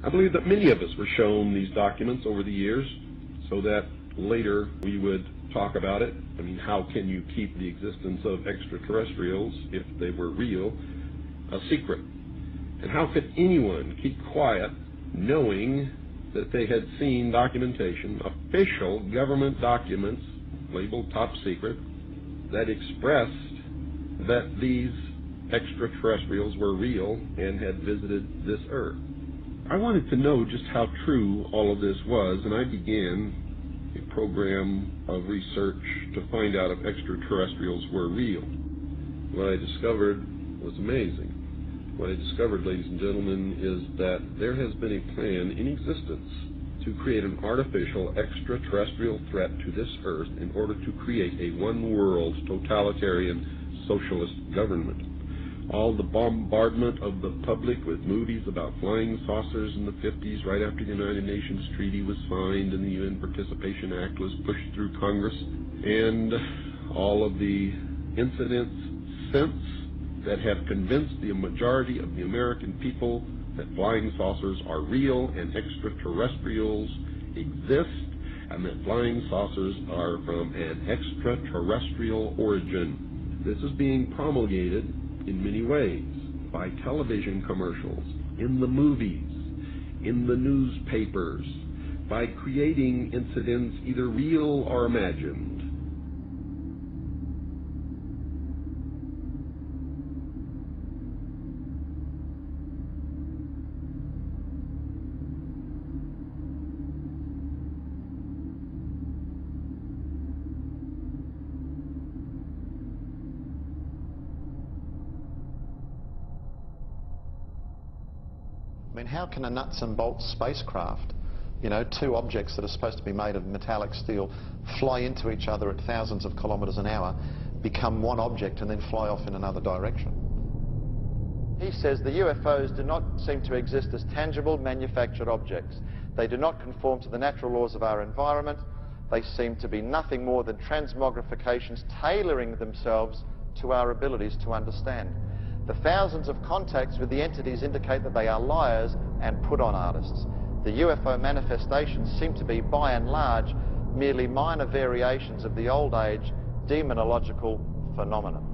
I believe that many of us were shown these documents over the years so that later we would talk about it. I mean, how can you keep the existence of extraterrestrials, if they were real, a secret? And how could anyone keep quiet knowing that they had seen documentation, official government documents labeled top secret, that expressed that these extraterrestrials were real and had visited this earth? I wanted to know just how true all of this was, and I began a program of research to find out if extraterrestrials were real. What I discovered was amazing. What I discovered, ladies and gentlemen, is that there has been a plan in existence to create an artificial extraterrestrial threat to this earth in order to create a one-world totalitarian socialist government. All the bombardment of the public with movies about flying saucers in the 50s, right after the United Nations Treaty was signed and the UN Participation Act was pushed through Congress, and all of the incidents since that have convinced the majority of the American people that flying saucers are real and extraterrestrials exist, and that flying saucers are from an extraterrestrial origin. This is being promulgated in many ways, by television commercials, in the movies, in the newspapers, by creating incidents either real or imagined. I mean, how can a nuts and bolts spacecraft, you know, two objects that are supposed to be made of metallic steel, fly into each other at thousands of kilometers an hour, become one object and then fly off in another direction? He says the UFOs do not seem to exist as tangible manufactured objects. They do not conform to the natural laws of our environment. They seem to be nothing more than transmogrifications tailoring themselves to our abilities to understand. The thousands of contacts with the entities indicate that they are liars and put-on artists. The UFO manifestations seem to be, by and large, merely minor variations of the old-age demonological phenomenon.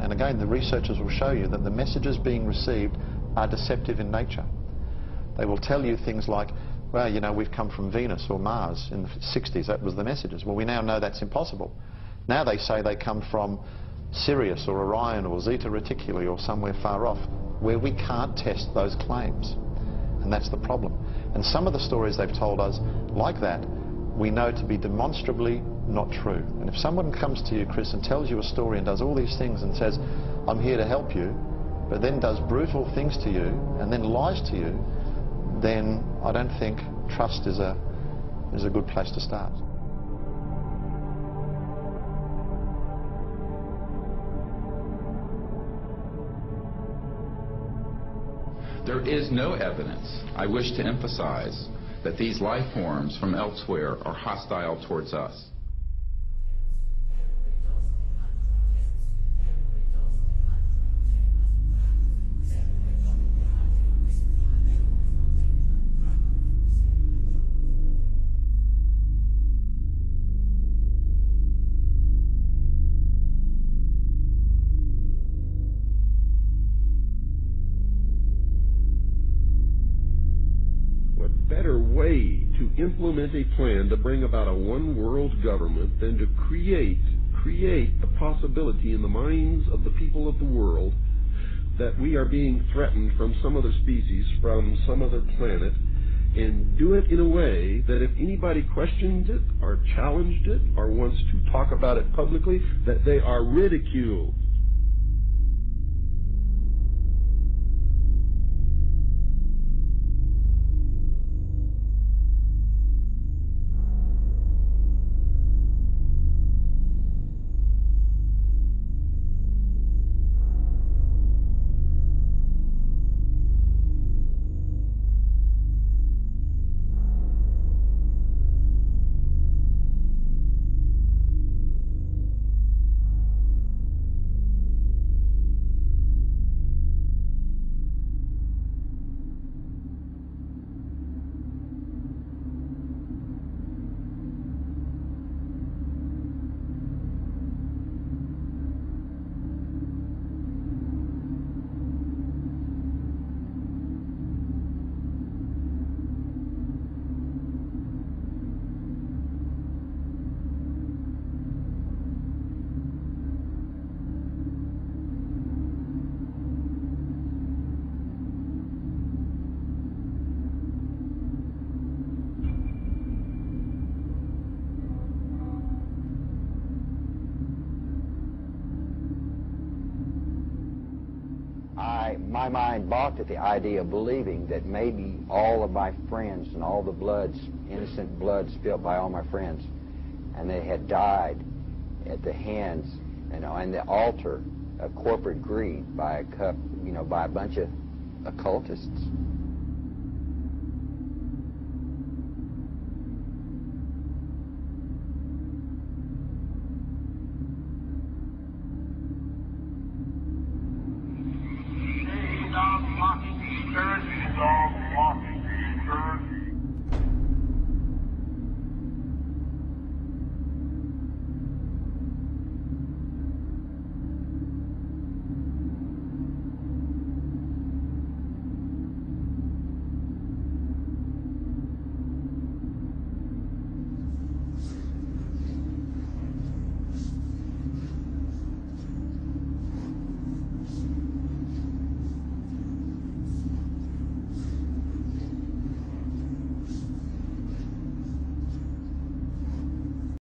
And again, the researchers will show you that the messages being received are deceptive in nature. They will tell you things like, well, you know, we've come from Venus or Mars in the 60s. That was the messages. Well, we now know that's impossible. Now they say they come from Sirius or Orion or Zeta Reticuli or somewhere far off, where we can't test those claims. And that's the problem. And some of the stories they've told us, like that, we know to be demonstrably not true. And if someone comes to you, Chris, and tells you a story and does all these things and says, I'm here to help you, but then does brutal things to you and then lies to you, then I don't think trust is a good place to start. There is no evidence, I wish to emphasize, that these life forms from elsewhere are hostile towards us. Better way to implement a plan to bring about a one-world government than to create the possibility in the minds of the people of the world that we are being threatened from some other species, from some other planet, and do it in a way that if anybody questions it or challenged it or wants to talk about it publicly, that they are ridiculed. my mind balked at the idea of believing that maybe all of my friends and all the bloods, innocent blood spilled by all my friends, and they had died at the hands, and the altar of corporate greed by a bunch of occultists.